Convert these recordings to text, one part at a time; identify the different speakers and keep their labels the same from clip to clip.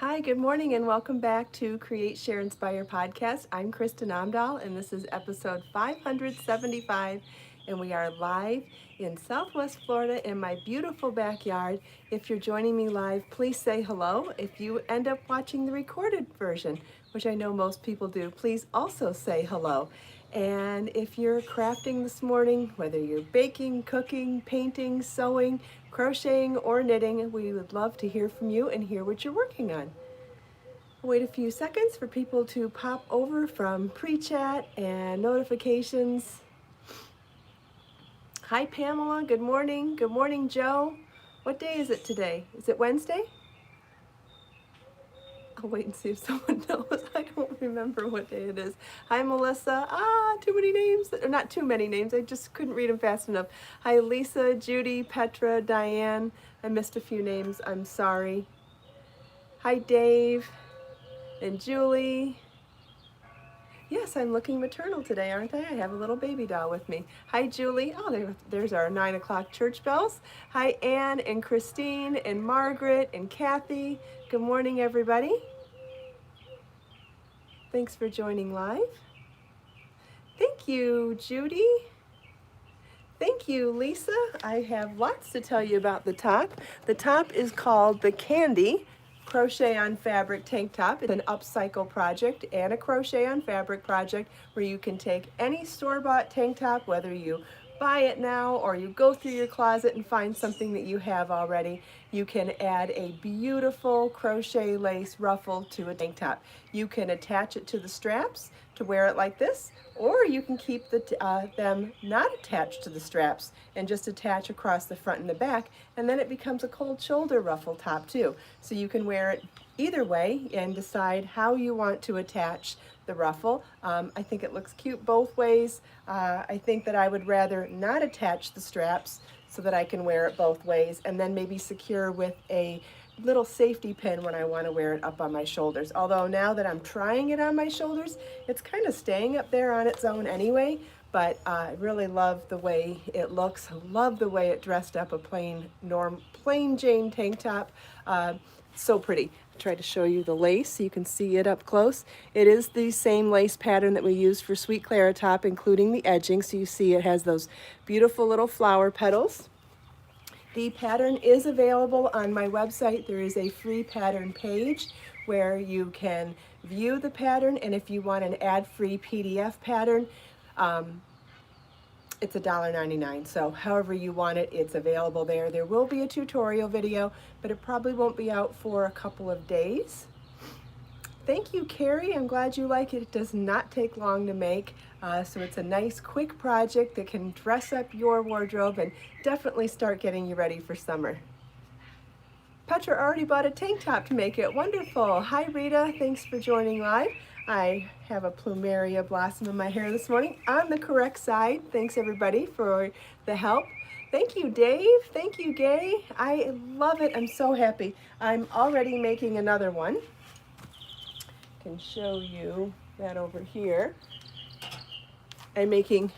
Speaker 1: Hi, good morning, and welcome back to Create, Share, Inspire podcast. I'm Kristin Omdahl, and this is episode 575, and we are live in Southwest Florida in my beautiful backyard. If you're joining me live, please say hello. If you end up watching the recorded version, which I know most people do, please also say hello. And if you're crafting this morning, whether you're baking, cooking, painting, sewing, crocheting, or knitting, we would love to hear from you and hear what you're working on. Wait a few seconds for people to pop over from pre-chat and notifications. Hi Pamela, good morning. Good morning, Joe. What day is it today? Is it Wednesday? I'll wait and see if someone knows. I don't remember what day it is. Hi Melissa. Too many names. Or not too many names. I just couldn't read them fast enough. Hi Lisa, Judy, Petra, Diane. I missed a few names. I'm sorry. Hi Dave and Julie. Yes, I'm looking maternal today, aren't I? I have a little baby doll with me. Hi, Julie. Oh, there's our 9 o'clock church bells. Hi, Anne and Christine and Margaret and Kathy. Good morning, everybody. Thanks for joining live. Thank you, Judy. Thank you, Lisa. I have lots to tell you about the top. The top is called the Candy Crochet on Fabric tank top. It's an upcycle project and a crochet on fabric project where you can take any store-bought tank top, whether you buy it now or you go through your closet and find something that you have already. You can add a beautiful crochet lace ruffle to a tank top. You can attach it to the straps to wear it like this, or you can keep them not attached to the straps and just attach across the front and the back, and then it becomes a cold shoulder ruffle top too. So you can wear it either way and decide how you want to attach the ruffle. I think it looks cute both ways. I think that I would rather not attach the straps so that I can wear it both ways, and then maybe secure with a little safety pin when I want to wear it up on my shoulders. Although now that I'm trying it on my shoulders, it's kind of staying up there on its own anyway, but I really love the way it looks. I love the way it dressed up a plain Jane tank top. So pretty. I tried to show you the lace so you can see it up close. It is the same lace pattern that we used for Sweet Clara top, including the edging. So you see it has those beautiful little flower petals. The pattern is available on my website. There is a free pattern page where you can view the pattern, and if you want an ad-free PDF pattern, it's $1.99. So however you want it, it's available there. There will be a tutorial video, but it probably won't be out for a couple of days. Thank you, Carrie. I'm glad you like it. It does not take long to make, so it's a nice, quick project that can dress up your wardrobe and definitely start getting you ready for summer. Petra already bought a tank top to make it. Wonderful. Hi, Rita. Thanks for joining live. I have a plumeria blossom in my hair this morning on the correct side. Thanks, everybody, for the help. Thank you, Dave. Thank you, Gay. I love it. I'm so happy. I'm already making another one. Can show you that over here. I'm making,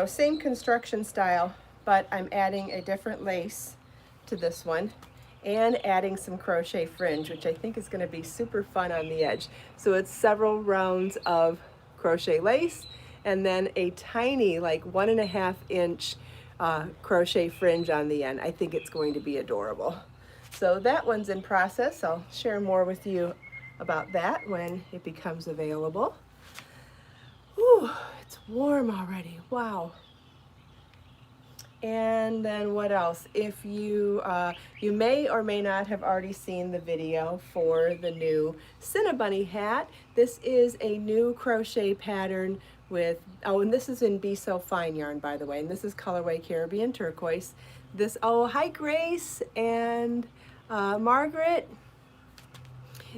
Speaker 1: same construction style, but I'm adding a different lace to this one and adding some crochet fringe, which I think is going to be super fun on the edge. So it's several rounds of crochet lace and then a tiny, like 1.5 inch crochet fringe on the end. I think it's going to be adorable. So that one's in process. I'll share more with you about that when it becomes available. Ooh, it's warm already. Wow. And then what else? If you you may or may not have already seen the video for the new Cinnabunny hat. This is a new crochet pattern with, and this is in Be So Fine yarn, by the way, and this is colorway Caribbean turquoise. Hi Grace and Margaret.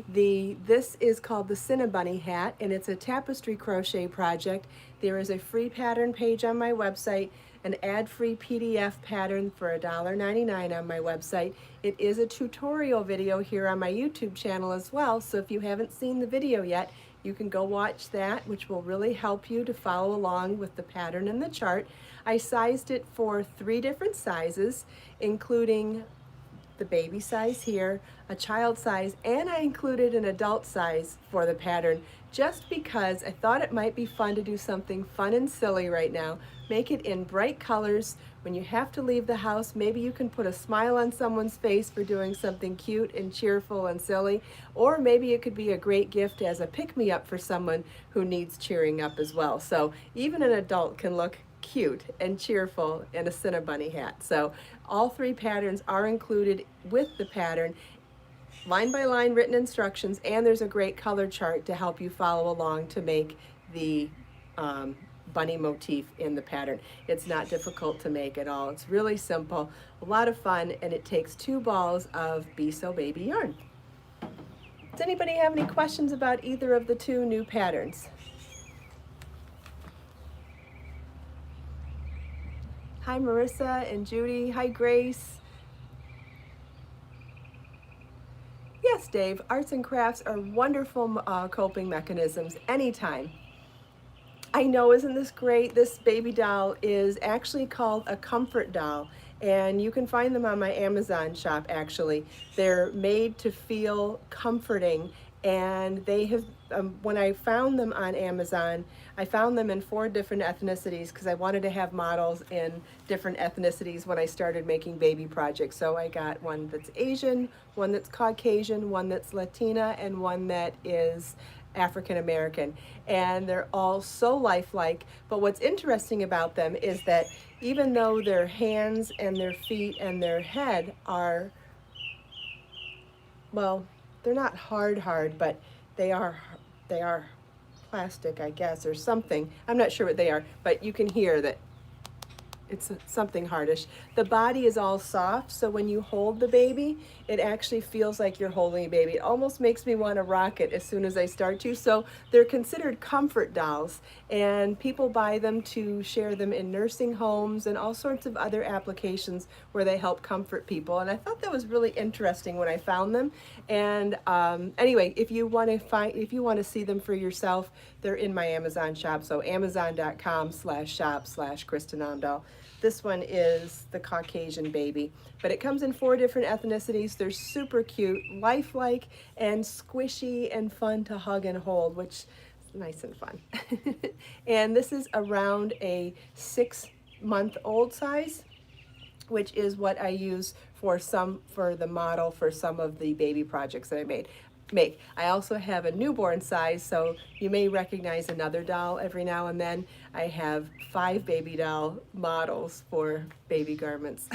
Speaker 1: This is called the Cinnabunny hat, and it's a tapestry crochet project. There is a free pattern page on my website, an ad-free PDF pattern for $1.99 on my website. It is a tutorial video here on my YouTube channel as well, so if you haven't seen the video yet, you can go watch that, which will really help you to follow along with the pattern and the chart. I sized it for 3 different sizes, including the baby size here, a child size, and I included an adult size for the pattern just because I thought it might be fun to do something fun and silly right now. Make it in bright colors. When you have to leave the house, maybe you can put a smile on someone's face for doing something cute and cheerful and silly, or maybe it could be a great gift as a pick-me-up for someone who needs cheering up as well. So even an adult can look cute and cheerful in a Cinnabunny hat. So all three patterns are included with the pattern, line by line written instructions, and there's a great color chart to help you follow along to make the bunny motif in the pattern. It's not difficult to make at all. It's really simple, a lot of fun, and it takes 2 balls of Be So Baby yarn. Does anybody have any questions about either of the 2 new patterns? Hi Marissa and Judy. Hi Grace. Yes, Dave, arts and crafts are wonderful coping mechanisms anytime. I know, isn't this great? This baby doll is actually called a comfort doll, and you can find them on my Amazon shop actually. They're made to feel comforting, and they have, when I found them on Amazon, I found them in 4 different ethnicities because I wanted to have models in different ethnicities when I started making baby projects. So I got one that's Asian, one that's Caucasian, one that's Latina, and one that is African American, and they're all so lifelike. But what's interesting about them is that even though their hands and their feet and their head are, well, they're not hard, but they are plastic, I guess, or something. I'm not sure what they are, but you can hear that it's something hardish. The body is all soft, so when you hold the baby, it actually feels like you're holding a baby. It almost makes me want to rock it as soon as I start to. So they're considered comfort dolls, and people buy them to share them in nursing homes and all sorts of other applications where they help comfort people. And I thought that was really interesting when I found them. And anyway, if you want to see them for yourself, they're in my Amazon shop. So amazon.com/shop/Kristin Omdahl. This one is the Caucasian baby, but it comes in 4 different ethnicities. They're super cute, lifelike, and squishy and fun to hug and hold, which is nice and fun. And this is around a 6-month-old size, which is what I use for the model for some of the baby projects that I make. I also have a newborn size, so you may recognize another doll every now and then. I have 5 baby doll models for baby garments.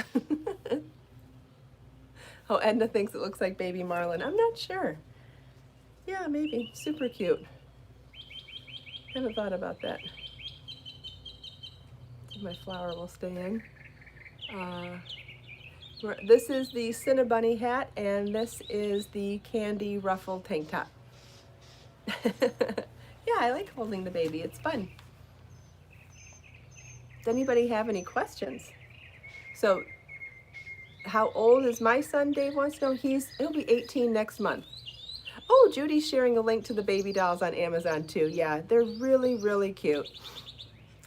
Speaker 1: Oh, Edna thinks it looks like baby Marlin. I'm not sure. Yeah, maybe. Super cute. Haven't thought about that. My flower will stay in. This is the Cinnabunny hat, and this is the candy ruffled tank top. Yeah, I like holding the baby. It's fun. Does anybody have any questions? So, how old is my son, Dave wants to know? He'll be 18 next month. Oh, Judy's sharing a link to the baby dolls on Amazon too. Yeah, they're really, really cute.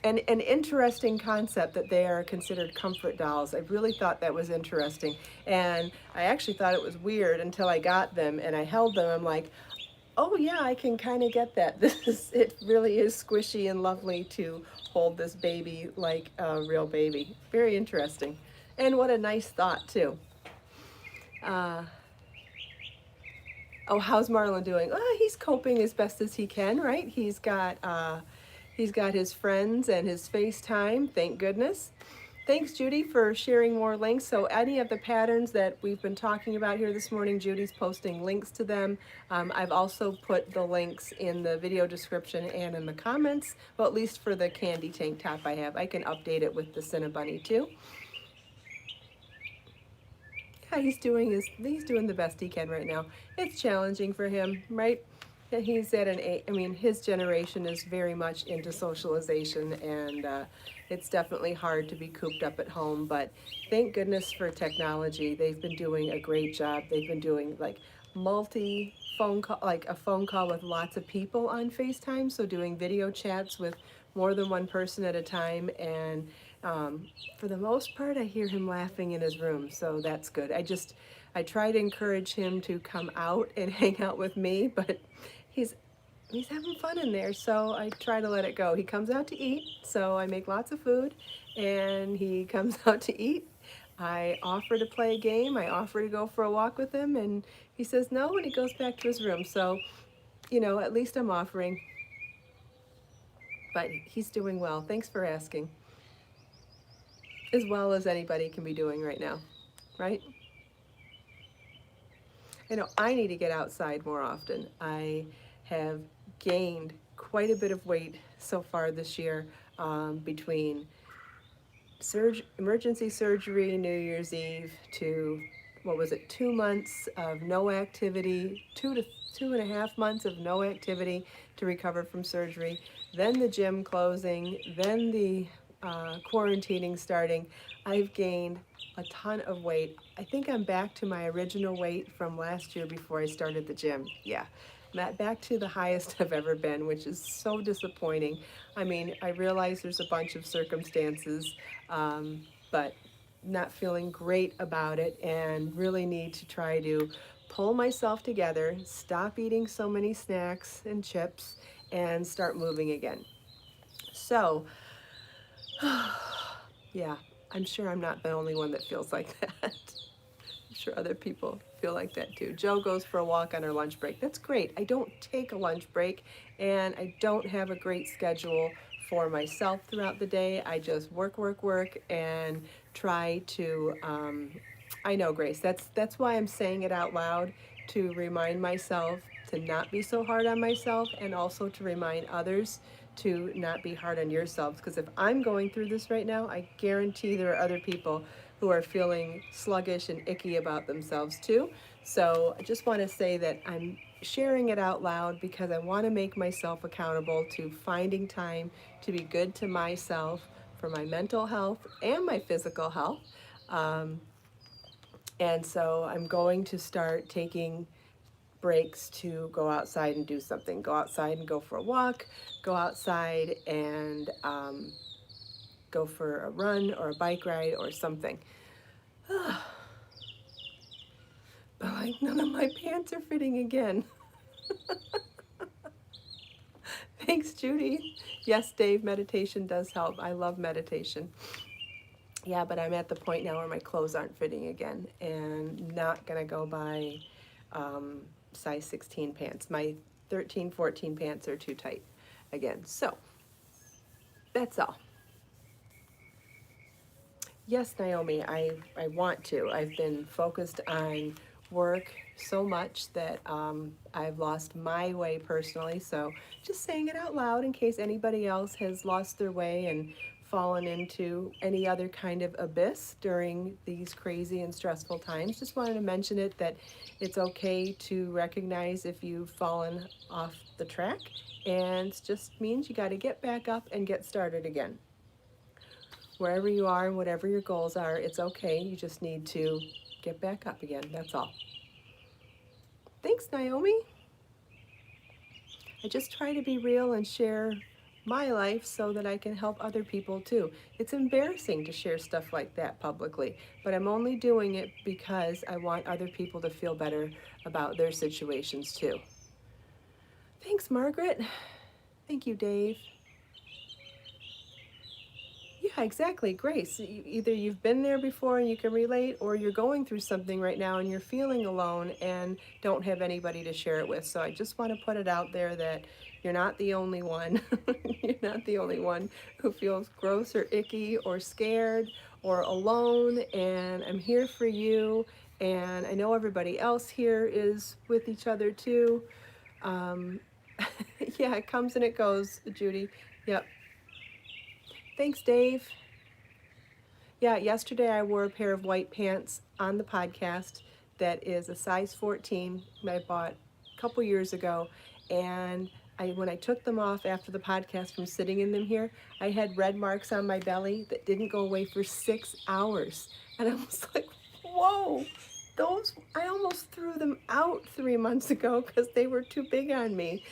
Speaker 1: And an interesting concept that they are considered comfort dolls. I really thought that was interesting. And I actually thought it was weird until I got them and I held them. I'm like, oh yeah, I can kind of get that. It really is squishy and lovely to hold this baby like a real baby. Very interesting. And what a nice thought too. Oh, how's Marlon doing? Oh, he's coping as best as he can, right? He's got his friends and his FaceTime, thank goodness. Thanks, Judy, for sharing more links. So any of the patterns that we've been talking about here this morning, Judy's posting links to them. I've also put the links in the video description and in the comments, well, at least for the candy tank top I have. I can update it with the Cinnabunny too. Yeah, he's doing the best he can right now. It's challenging for him, right? He's at an age, I mean, his generation is very much into socialization, and it's definitely hard to be cooped up at home, but thank goodness for technology. They've been doing a great job. They've been doing like phone call, like a phone call with lots of people on FaceTime, so doing video chats with more than one person at a time, and For the most part, I hear him laughing in his room, so that's good. I try to encourage him to come out and hang out with me, but he's he's having fun in there, so I try to let it go. He comes out to eat, so I make lots of food, and he comes out to eat. I offer to play a game, I offer to go for a walk with him, and he says no, and he goes back to his room. So, at least I'm offering, but he's doing well. Thanks for asking. As well as anybody can be doing right now, right? I need to get outside more often. I have gained quite a bit of weight so far this year, between emergency surgery, New Year's Eve, to, what was it, 2 months of no activity, 2 to 2.5 months of no activity to recover from surgery, then the gym closing, then the quarantining starting. I've gained a ton of weight. I think I'm back to my original weight from last year before I started the gym. Yeah, back to the highest I've ever been, which is so disappointing. I mean, I realize there's a bunch of circumstances, but not feeling great about it, and really need to try to pull myself together, stop eating so many snacks and chips, and start moving again. So, yeah, I'm sure I'm not the only one that feels like that. I'm sure other people feel like that too. Joe goes for a walk on her lunch break. That's great. I don't take a lunch break, and I don't have a great schedule for myself throughout the day. I just work, work, work, and try to. I know, Grace. That's why I'm saying it out loud, to remind myself to not be so hard on myself, and also to remind others to not be hard on yourselves. Because if I'm going through this right now, I guarantee there are other people who are feeling sluggish and icky about themselves too. So I just want to say that I'm sharing it out loud because I want to make myself accountable to finding time to be good to myself for my mental health and my physical health. And so I'm going to start taking breaks to go outside and do something. Go outside and go for a walk, go outside and go for a run or a bike ride or something. But like, none of my pants are fitting again. Thanks, Judy. Yes, Dave, meditation does help. I love meditation. Yeah, but I'm at the point now where my clothes aren't fitting again, and not gonna go buy size 16 pants. My 13, 14 pants are too tight again. So that's all. Yes, Naomi, I want to. I've been focused on work so much that I've lost my way personally. So just saying it out loud in case anybody else has lost their way and fallen into any other kind of abyss during these crazy and stressful times. Just wanted to mention it, that it's okay to recognize if you've fallen off the track, and it just means you got to get back up and get started again. Wherever you are and whatever your goals are, it's okay. You just need to get back up again. That's all. Thanks, Naomi. I just try to be real and share my life so that I can help other people too. It's embarrassing to share stuff like that publicly, but I'm only doing it because I want other people to feel better about their situations too. Thanks, Margaret. Thank you, Dave. Yeah, exactly, Grace. Either you've been there before and you can relate, or you're going through something right now and you're feeling alone and don't have anybody to share it with. So I just want to put it out there that you're not the only one. You're not the only one who feels gross or icky or scared or alone, and I'm here for you. And I know everybody else here is with each other too. Yeah, it comes and it goes, Judy. Yep. Thanks, Dave. Yeah, yesterday I wore a pair of white pants on the podcast that is a size 14 that I bought a couple years ago. And when I took them off after the podcast from sitting in them here, I had red marks on my belly that didn't go away for 6 hours. And I was like, whoa, I almost threw them out 3 months ago because they were too big on me.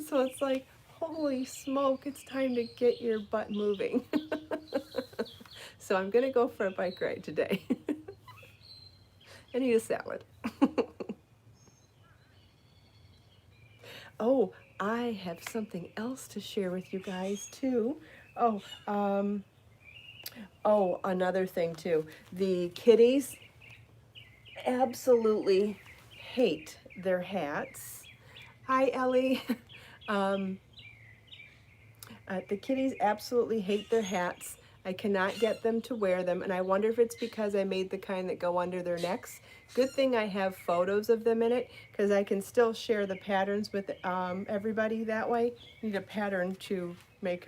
Speaker 1: So it's like, holy smoke, it's time to get your butt moving. So I'm gonna go for a bike ride today and eat a salad. Oh, I have something else to share with you guys too. Oh, another thing too. The kitties absolutely hate their hats. Hi, Ellie. Um, the kitties absolutely hate their hats. I cannot get them to wear them, and I wonder if it's because I made the kind that go under their necks. Good thing I have photos of them in it, because I can still share the patterns with everybody that way. Need a pattern to make,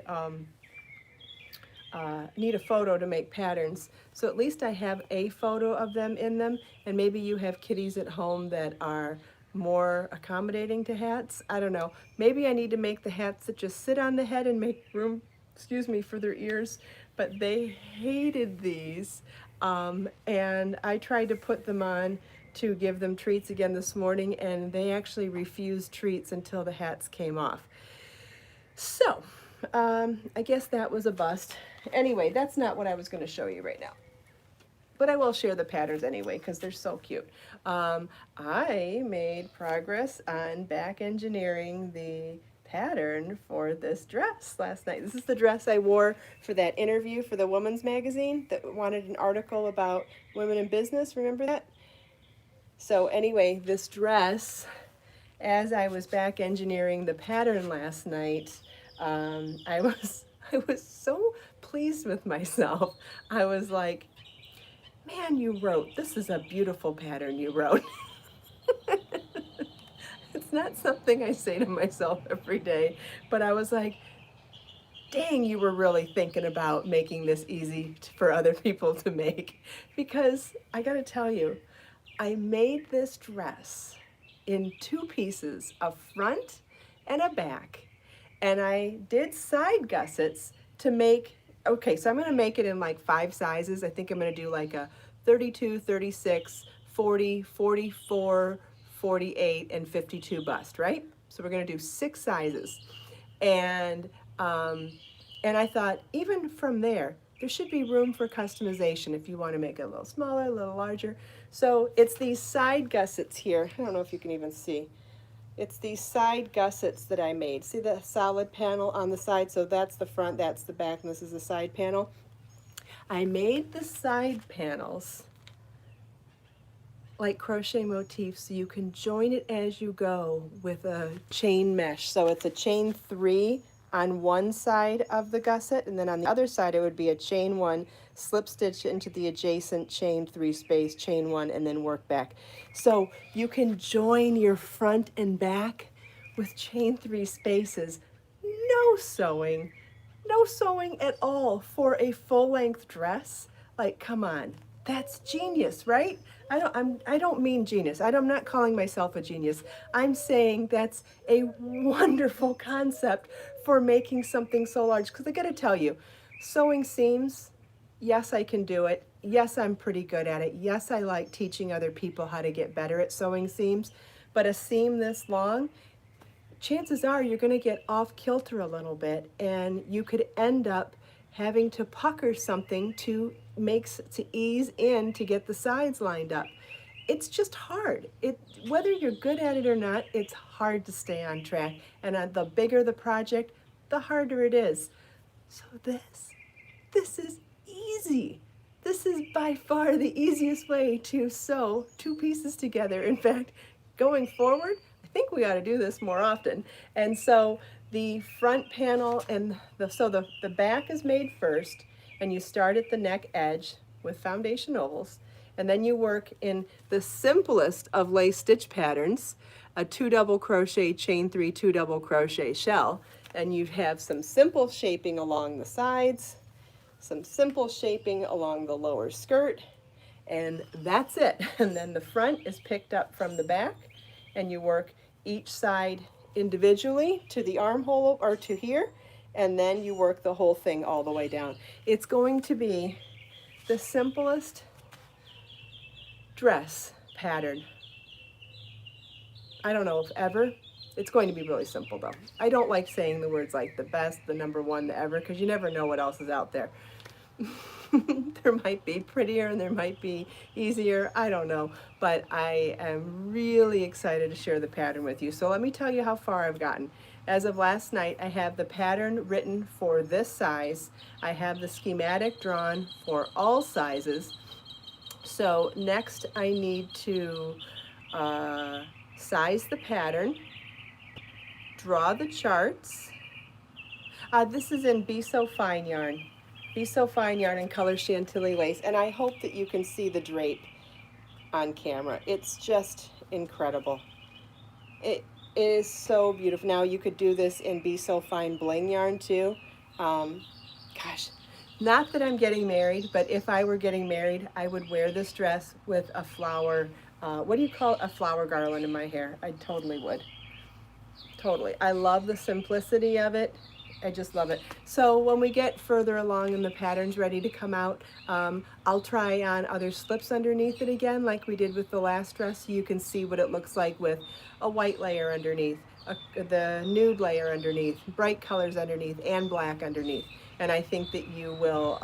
Speaker 1: need a photo to make patterns. So at least I have a photo of them in them, and maybe you have kitties at home that are more accommodating to hats. I don't know. Maybe I need to make the hats that just sit on the head and make room, excuse me, for their ears. But they hated these, and I tried to put them on to give them treats again this morning, and they actually refused treats until the hats came off. So, I guess that was a bust. Anyway, that's not what I was going to show you right now. But I will share the patterns anyway because they're so cute. I made progress on back engineering the pattern for this dress last night. This is the dress I wore for that interview for the Woman's Magazine that wanted an article about women in business. Remember that? So anyway, this dress, as I was back engineering the pattern last night, I was so pleased with myself. I was like, man, you wrote, this is a beautiful pattern you wrote. It's not something I say to myself every day, but I was like, dang, you were really thinking about making this easy for other people to make. Because I gotta tell you, I made this dress in two pieces, a front and a back. And I did side gussets to make, okay, so I'm gonna make it in like 5 sizes. I think I'm gonna do like a 32, 36, 40, 44, 48, and 52 bust, right? So we're gonna do 6 sizes. And I thought, even from there should be room for customization if you want to make it a little smaller, a little larger. So it's these side gussets here. I don't know if you can even see. It's these side gussets that I made. See the solid panel on the side? So that's the front, that's the back, and this is the side panel. I made the side panels like crochet motifs so you can join it as you go with a chain mesh. So it's a chain 3 on one side of the gusset, and then on the other side it would be a chain 1, slip stitch into the adjacent chain 3 space, chain 1, and then work back. So you can join your front and back with chain 3 spaces. No sewing at all for a full-length dress. Like, come on, that's genius, right? I don't mean genius. I'm not calling myself a genius. I'm saying that's a wonderful concept for making something so large. Because I got to tell you, sewing seams, yes, I can do it. Yes, I'm pretty good at it. Yes, I like teaching other people how to get better at sewing seams. But a seam this long, chances are you're going to get off kilter a little bit, and you could end up having to pucker something to ease in to get the sides lined up. It's just hard. Whether you're good at it or not, it's hard to stay on track. And the bigger the project, the harder it is. So this is easy. This is by far the easiest way to sew 2 pieces together. In fact, going forward, I think we ought to do this more often. And so the front panel and the back is made first, and you start at the neck edge with foundation ovals, and then you work in the simplest of lace stitch patterns, a 2 double crochet, chain 3, 2 double crochet shell, and you have some simple shaping along the sides, some simple shaping along the lower skirt, and that's it. And then the front is picked up from the back, and you work each side individually to the armhole or to here, and then you work the whole thing all the way down. It's going to be the simplest dress pattern, I don't know if ever. It's going to be really simple though. I don't like saying the words like the best, the number 1, the ever, because you never know what else is out there. There might be prettier and there might be easier, I don't know, but I am really excited to share the pattern with you. So let me tell you how far I've gotten. As of last night, I have the pattern written for this size. I have the schematic drawn for all sizes. So next I need to size the pattern, draw the charts. This is in Be So Fine yarn. Be So Fine yarn and color Chantilly lace. And I hope that you can see the drape on camera. It's just incredible. It is so beautiful. Now you could do this in Be So Fine bling yarn too. Gosh, not that I'm getting married, but if I were getting married, I would wear this dress with a flower, what do you call it? A flower garland in my hair. I totally would. Totally. I love the simplicity of it. I just love it. So when we get further along and the pattern's ready to come out, I'll try on other slips underneath it again, like we did with the last dress, so you can see what it looks like with a white layer underneath, the nude layer underneath, bright colors underneath, and black underneath. And I think that you will,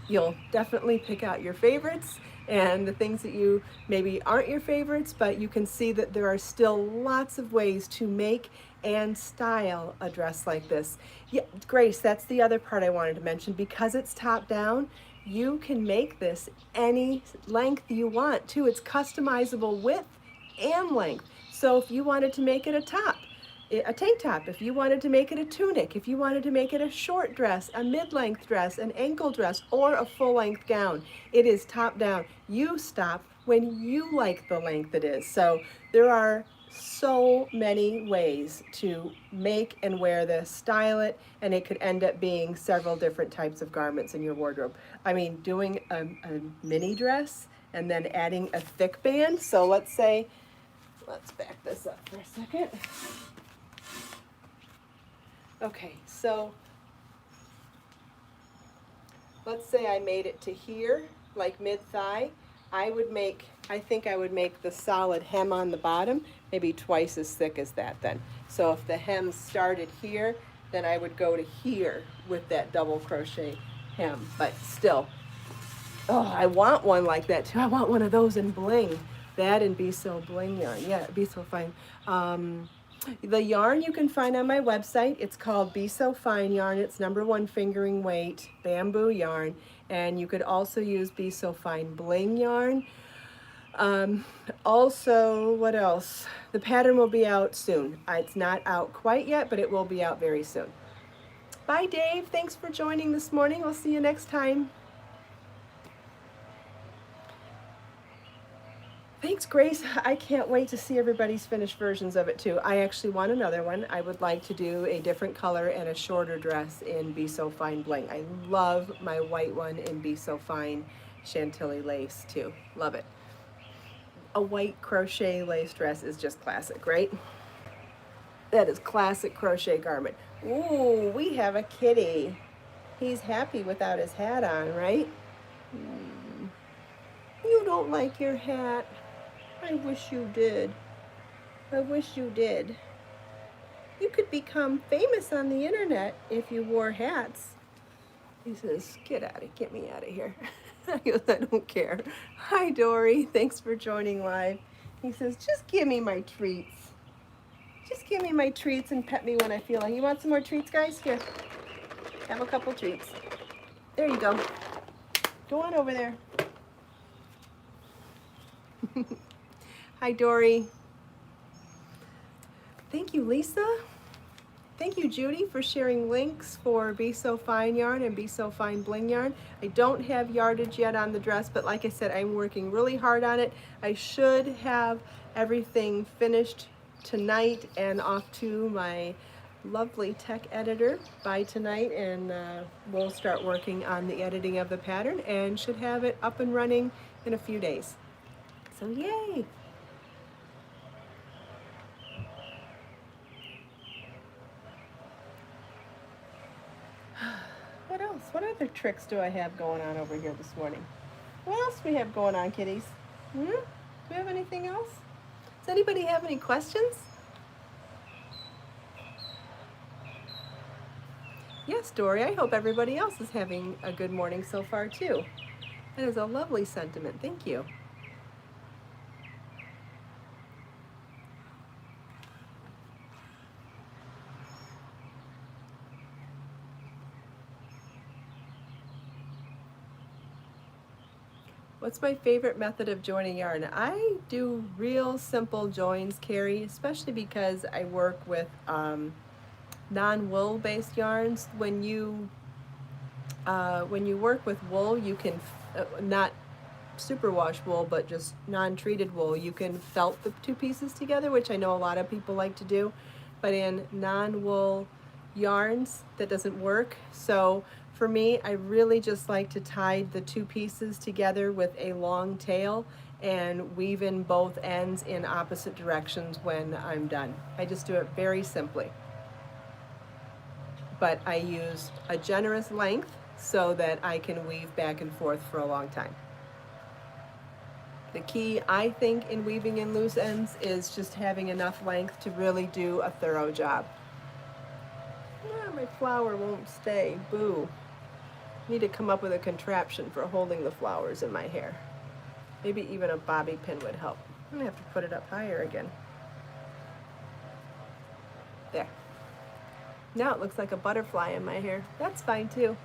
Speaker 1: you'll definitely pick out your favorites and the things that you maybe aren't your favorites, but you can see that there are still lots of ways to make and style a dress like this. Yeah, Grace, that's the other part I wanted to mention. Because it's top down, you can make this any length you want too. It's customizable width and length. So if you wanted to make it a top, a tank top, if you wanted to make it a tunic, if you wanted to make it a short dress, a mid-length dress, an ankle dress, or a full-length gown, it is top down. You stop when you like the length it is. So there are so many ways to make and wear this, style it, and it could end up being several different types of garments in your wardrobe. I mean, doing a mini dress and then adding a thick band. So let's say, let's back this up for a second. Okay, so let's say I made it to here, like mid-thigh. I think I would make the solid hem on the bottom maybe twice as thick as that then. So if the hem started here, then I would go to here with that double crochet hem. But still, oh, I want one like that too. I want one of those in bling. That and Be So bling yarn. Yeah, Be So Fine. The yarn you can find on my website. It's called Be So Fine yarn. It's #1 fingering weight bamboo yarn. And you could also use Be So Fine bling yarn. Also, what else? The pattern will be out soon. It's not out quite yet, but it will be out very soon. Bye, Dave. Thanks for joining this morning. We'll see you next time. Thanks, Grace. I can't wait to see everybody's finished versions of it too. I actually want another one. I would like to do a different color and a shorter dress in Be So Fine bling. I love my white one in Be So Fine Chantilly lace too. Love it. A white crochet lace dress is just classic, right? That is classic crochet garment. Ooh, we have a kitty. He's happy without his hat on, right? You don't like your hat. I wish you did. I wish you did. You could become famous on the internet if you wore hats. He says, get me out of here. I goes, I don't care. Hi, Dory. Thanks for joining live. He says, just give me my treats. Just give me my treats and pet me when I feel like. You want some more treats, guys? Here. Have a couple treats. There you go. Go on over there. Hi, Dory. Thank you, Lisa. Thank you, Judy, for sharing links for Be So Fine yarn and Be So Fine bling yarn. I don't have yardage yet on the dress, but like I said, I'm working really hard on it. I should have everything finished tonight and off to my lovely tech editor by tonight, and we'll start working on the editing of the pattern and should have it up and running in a few days. So yay! What else? What other tricks do I have going on over here this morning? What else do we have going on, kitties? Do we have anything else? Does anybody have any questions? Yes, Dory, I hope everybody else is having a good morning so far too. That is a lovely sentiment. Thank you. What's my favorite method of joining yarn? I do real simple joins, Carrie, especially because I work with non-wool based yarns. When you work with wool, you can not superwash wool, but just non-treated wool. You can felt the two pieces together, which I know a lot of people like to do, but in non-wool yarns, that doesn't work. So for me, I really just like to tie the two pieces together with a long tail and weave in both ends in opposite directions when I'm done. I just do it very simply. But I use a generous length so that I can weave back and forth for a long time. The key, I think, in weaving in loose ends is just having enough length to really do a thorough job. My flower won't stay. Boo. Need to come up with a contraption for holding the flowers in my hair. Maybe even a bobby pin would help. I'm gonna have to put it up higher again. There. Now it looks like a butterfly in my hair. That's fine too.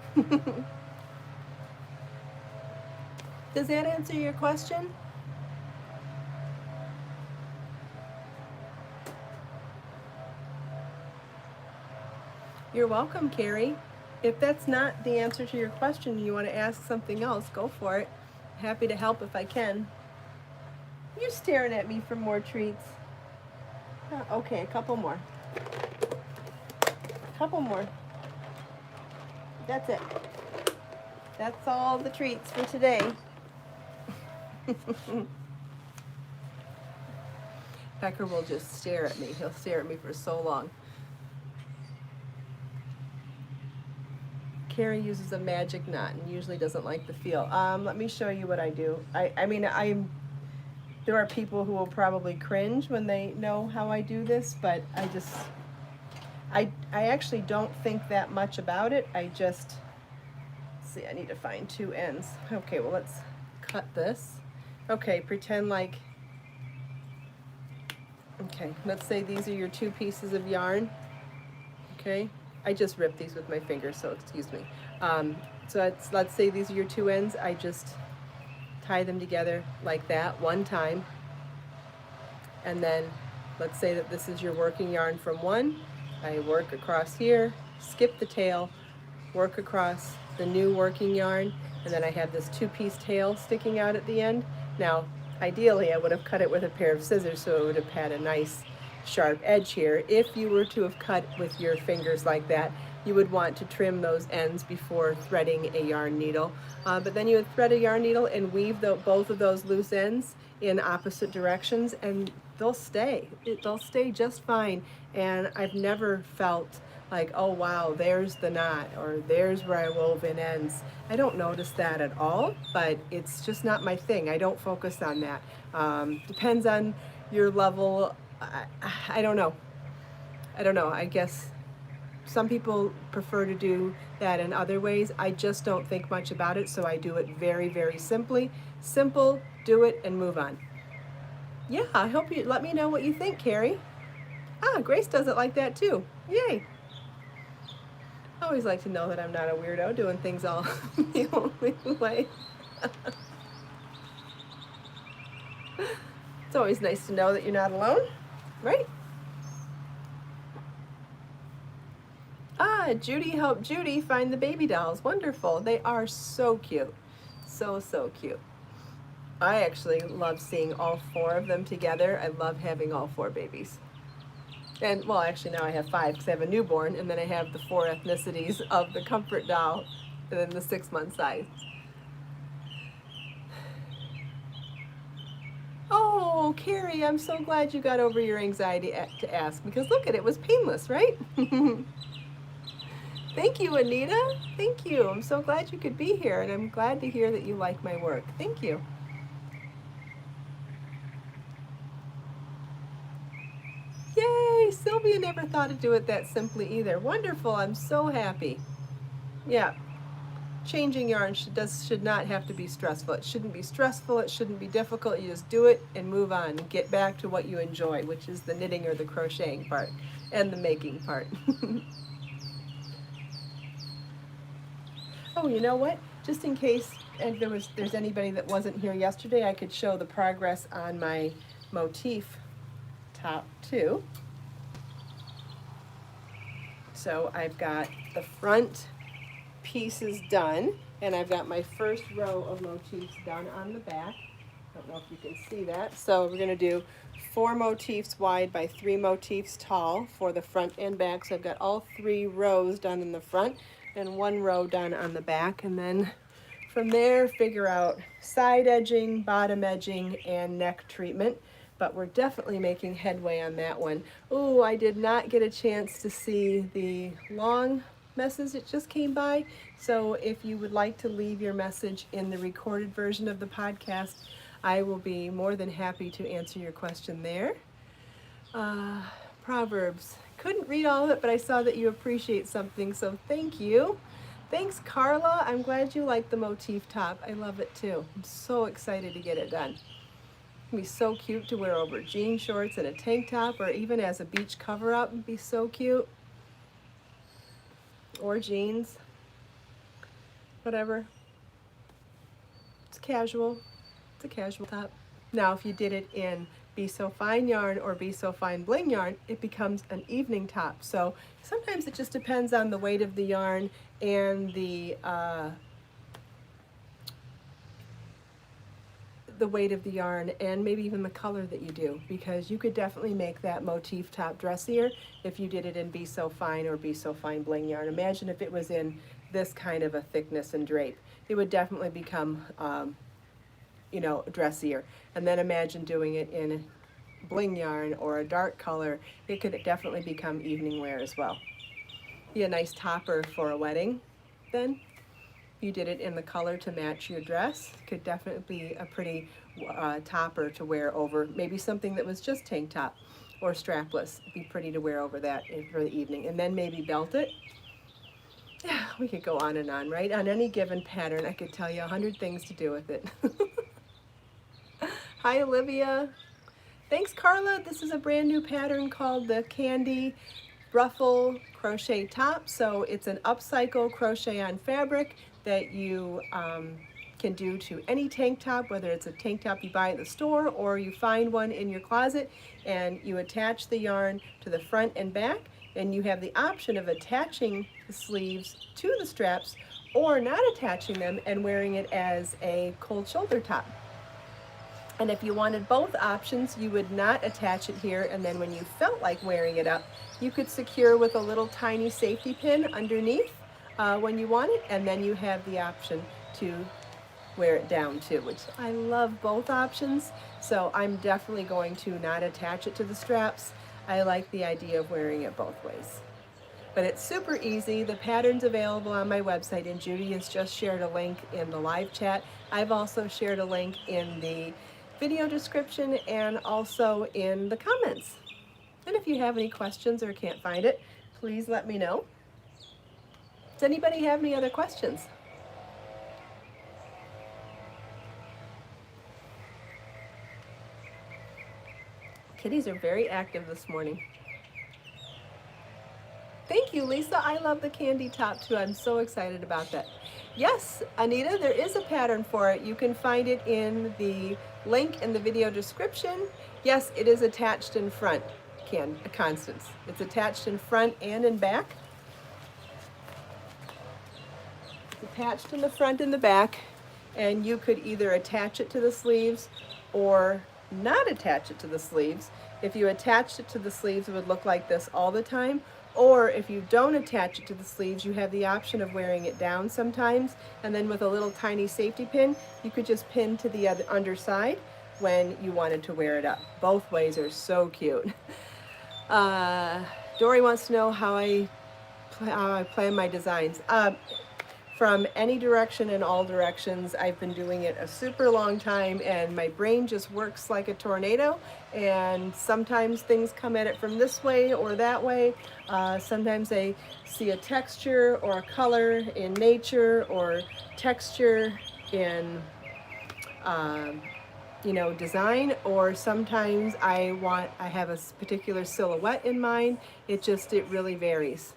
Speaker 1: Does that answer your question? You're welcome, Carrie. If that's not the answer to your question and you want to ask something else, go for it. Happy to help if I can. You're staring at me for more treats. Okay, a couple more. Couple more. That's it. That's all the treats for today. Becker will just stare at me. He'll stare at me for so long. Carrie uses a magic knot and usually doesn't like the feel. Let me show you what I do. There are people who will probably cringe when they know how I do this, but I actually don't think that much about it. I need to find two ends. Okay, well, let's cut this. Okay, pretend like, okay, let's say these are your two pieces of yarn. Okay, I just ripped these with my fingers, so excuse me. So let's say these are your two ends. I just tie them together like that one time. And then let's say that this is your working yarn from one. I work across here, skip the tail, work across the new working yarn, and then I have this two-piece tail sticking out at the end. Now, ideally, I would have cut it with a pair of scissors so it would have had a nice sharp edge here. If you were to have cut with your fingers like that, you would want to trim those ends before threading a yarn needle. But then you would thread a yarn needle and weave both of those loose ends in opposite directions, and they'll stay. They'll stay just fine. And I've never felt like, oh wow, there's the knot, or there's where I wove in ends. I don't notice that at all, but it's just not my thing. I don't focus on that. Depends on your level. I don't know. I guess some people prefer to do that in other ways. I just don't think much about it, so I do it very, very simply. Simple, do it, and move on. Yeah, I hope you let me know what you think, Carrie. Grace does it like that too. Yay. I always like to know that I'm not a weirdo doing things all the only way. It's always nice to know that you're not alone, right? Judy helped Judy find the baby dolls. Wonderful. They are so cute. So, so cute. I actually love seeing all four of them together. I love having all four babies. And, well, actually now I have five because I have a newborn, and then I have the four ethnicities of the comfort doll, and then the 6-month size. Oh, Carrie, I'm so glad you got over your anxiety to ask, because look, it was painless, right? Thank you, Anita. Thank you. I'm so glad you could be here, and I'm glad to hear that you like my work. Thank you. Yay, Sylvia. Sylvia never thought to do it that simply either. Wonderful, I'm so happy. Yeah, changing yarn should not have to be stressful. It shouldn't be stressful, it shouldn't be difficult. You just do it and move on and get back to what you enjoy, which is the knitting or the crocheting part and the making part. Oh, you know what? Just in case there's anybody that wasn't here yesterday, I could show the progress on my motif top too. So I've got the front pieces done, and I've got my first row of motifs done on the back. I don't know if you can see that. So we're going to do 4 motifs wide by 3 motifs tall for the front and back. So I've got all 3 rows done in the front and 1 row done on the back, and then from there figure out side edging, bottom edging, and neck treatment. But we're definitely making headway on that one. Ooh, I did not get a chance to see the long message that just came by. So if you would like to leave your message in the recorded version of the podcast, I will be more than happy to answer your question there. Proverbs. Couldn't read all of it, but I saw that you appreciate something, so thank you. Thanks, Carla. I'm glad you like the motif top. I love it too. I'm so excited to get it done. It'd be so cute to wear over jean shorts and a tank top, or even as a beach cover-up. It'd be so cute. Or jeans. Whatever. It's casual. It's a casual top. Now, if you did it in Be So Fine yarn or Be So Fine bling yarn, it becomes an evening top. So sometimes it just depends on the weight of the yarn and the weight of the yarn, and maybe even the color that you do, because you could definitely make that motif top dressier if you did it in Be So Fine or Be So Fine bling yarn. Imagine if it was in this kind of a thickness and drape. It would definitely become you know, dressier. And then imagine doing it in bling yarn or a dark color. It could definitely become evening wear as well. Be a nice topper for a wedding then. You did it in the color to match your dress. Could definitely be a pretty topper to wear over maybe something that was just tank top or strapless. It'd be pretty to wear over that for the evening. And then maybe belt it. Yeah, we could go on and on, right? On any given pattern, I could tell you 100 things to do with it. Hi, Olivia. Thanks, Carla. This is a brand new pattern called the Candy Ruffle Crochet Top. So it's an upcycle crochet on fabric that you can do to any tank top, whether it's a tank top you buy at the store or you find one in your closet, and you attach the yarn to the front and back, and you have the option of attaching the sleeves to the straps or not attaching them and wearing it as a cold shoulder top. And if you wanted both options, you would not attach it here, and then when you felt like wearing it up, you could secure with a little tiny safety pin underneath when you want it, and then you have the option to wear it down too, which I love both options. So I'm definitely going to not attach it to the straps. I like the idea of wearing it both ways. But it's super easy. The pattern's available on my website, and Judy has just shared a link in the live chat. I've also shared a link in the video description and also in the comments. And if you have any questions or can't find it, please let me know. Does anybody have any other questions? Kitties are very active this morning. Thank you, Lisa. I love the candy top too. I'm so excited about that. Yes, Anita, there is a pattern for it. You can find it in the link in the video description. Yes, it is attached in front, Constance. It's attached in front and in back. It's attached in the front and the back, and you could either attach it to the sleeves or not attach it to the sleeves. If you attached it to the sleeves, it would look like this all the time. Or if you don't attach it to the sleeves, you have the option of wearing it down sometimes, and then with a little tiny safety pin, you could just pin to the other underside when you wanted to wear it up. Both ways are so cute. Dory wants to know how I plan my designs. from any direction in all directions. I've been doing it a super long time, and my brain just works like a tornado, and sometimes things come at it from this way or that way. Sometimes I see a texture or a color in nature, or texture in design, or sometimes I have a particular silhouette in mind. It really varies.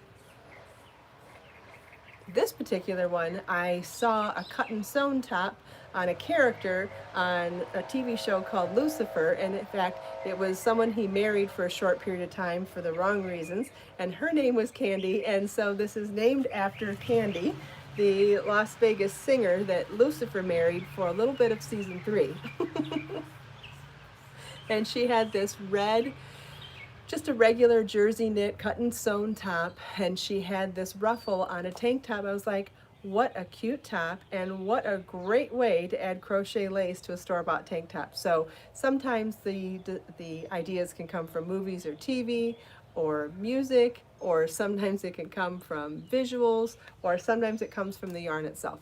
Speaker 1: This particular one, I saw a cut and sewn top on a character on a TV show called Lucifer, and in fact, it was someone he married for a short period of time for the wrong reasons, and her name was Candy, and so this is named after Candy, the Las Vegas singer that Lucifer married for a little bit of season 3. And she had this red, just a regular jersey knit cut and sewn top, and she had this ruffle on a tank top. I was like, what a cute top, and what a great way to add crochet lace to a store-bought tank top. So sometimes the ideas can come from movies or TV or music, or sometimes it can come from visuals, or sometimes it comes from the yarn itself.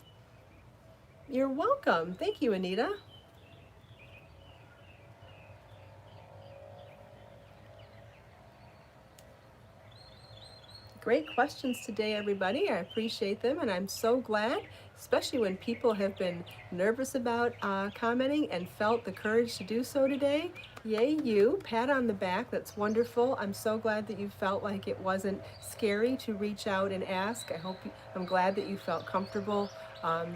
Speaker 1: You're welcome. Thank you, Anita. Great questions today, everybody. I appreciate them, and I'm so glad, especially when people have been nervous about commenting and felt the courage to do so today. Yay, you. Pat on the back. That's wonderful. I'm so glad that you felt like it wasn't scary to reach out and ask. I'm glad that you felt comfortable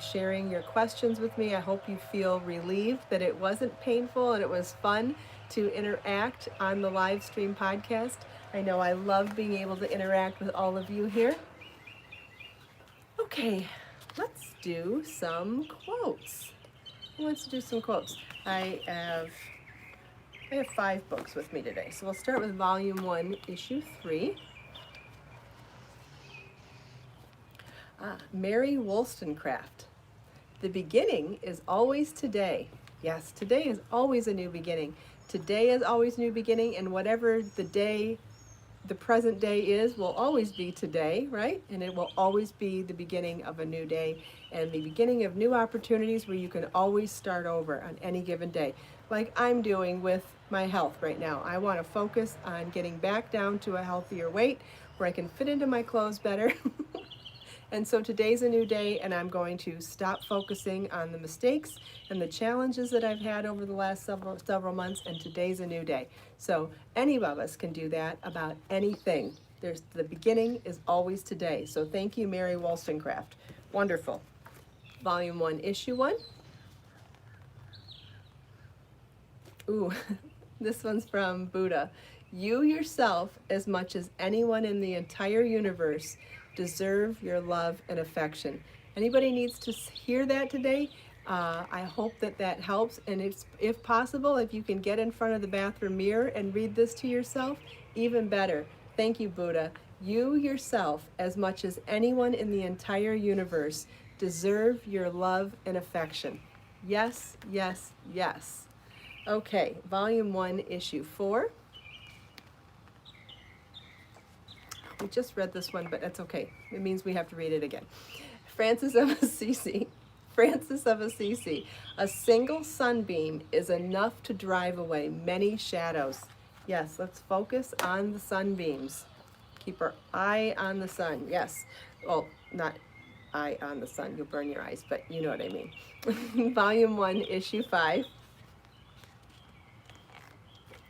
Speaker 1: sharing your questions with me. I hope you feel relieved that it wasn't painful and it was fun to interact on the live stream podcast. I know I love being able to interact with all of you here. Okay, let's do some quotes. Who wants to do some quotes? I have 5 books with me today. So we'll start with volume 1, issue 3. Mary Wollstonecraft. The beginning is always today. Yes, today is always a new beginning. Today is always a new beginning, and whatever the present day is, will always be today, right? And it will always be the beginning of a new day and the beginning of new opportunities where you can always start over on any given day. Like I'm doing with my health right now. I want to focus on getting back down to a healthier weight where I can fit into my clothes better. And so today's a new day, and I'm going to stop focusing on the mistakes and the challenges that I've had over the last several months, and today's a new day. So any of us can do that about anything. The beginning is always today. So thank you, Mary Wollstonecraft. Wonderful. Volume 1, issue 1. Ooh, this one's from Buddha. You yourself, as much as anyone in the entire universe, deserve your love and affection. Anybody needs to hear that today? I hope that helps, and if possible, if you can get in front of the bathroom mirror and read this to yourself, even better. Thank you, Buddha. You yourself, as much as anyone in the entire universe, deserve your love and affection. Yes, yes, yes. Okay, volume 1, issue 4. We just read this one, but that's okay. It means we have to read it again. Francis of Assisi. A single sunbeam is enough to drive away many shadows. Yes, let's focus on the sunbeams. Keep our eye on the sun. Yes. Well, not eye on the sun. You'll burn your eyes, but you know what I mean. Volume 1, issue 5.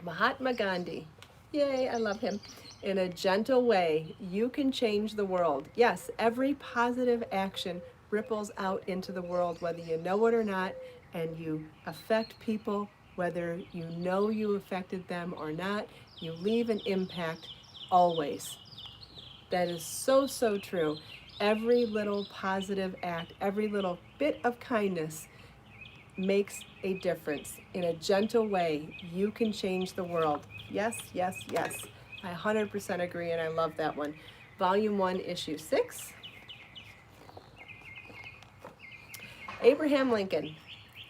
Speaker 1: Mahatma Gandhi. Yay, I love him. In a gentle way, you can change the world. Yes, every positive action ripples out into the world, whether you know it or not, and you affect people, whether you know you affected them or not. You leave an impact always. That is so, so true. Every little positive act, every little bit of kindness makes a difference. In a gentle way, you can change the world. Yes, yes, yes. I 100% agree, and I love that one. Volume 1, issue 6. Abraham Lincoln.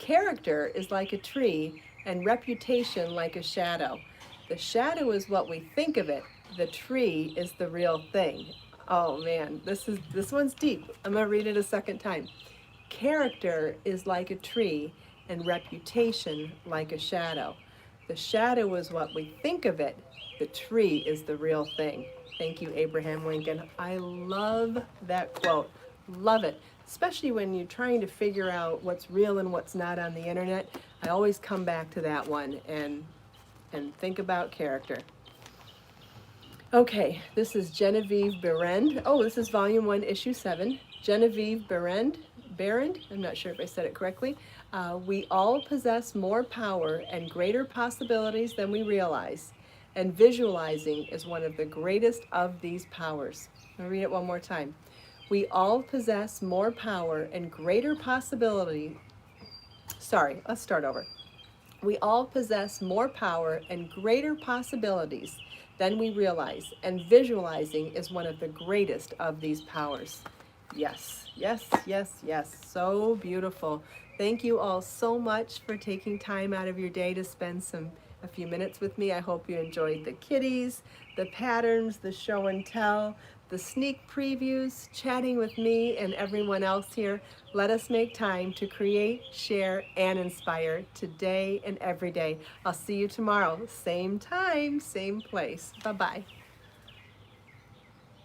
Speaker 1: Character is like a tree, and reputation like a shadow. The shadow is what we think of it. The tree is the real thing. Oh man, this one's deep. I'm gonna read it a second time. Character is like a tree, and reputation like a shadow. The shadow is what we think of it. The tree is the real thing. Thank you, Abraham Lincoln. I love that quote. Love it. Especially when you're trying to figure out what's real and what's not on the internet. I always come back to that one and think about character. Okay, this is Genevieve Berend. Oh, this is Volume 1, Issue 7. Genevieve Berend, I'm not sure if I said it correctly. We all possess more power and greater possibilities than we realize, and visualizing is one of the greatest of these powers. I'll read it one more time. We all possess more power and greater possibility. Sorry, let's start over. We all possess more power and greater possibilities than we realize, and visualizing is one of the greatest of these powers. Yes, yes, yes, yes. So beautiful. Thank you all so much for taking time out of your day to spend a few minutes with me. I hope you enjoyed the kitties, the patterns, the show and tell, the sneak previews, chatting with me and everyone else here. Let us make time to create, share, and inspire today and every day. I'll see you tomorrow, same time, same place. Bye-bye.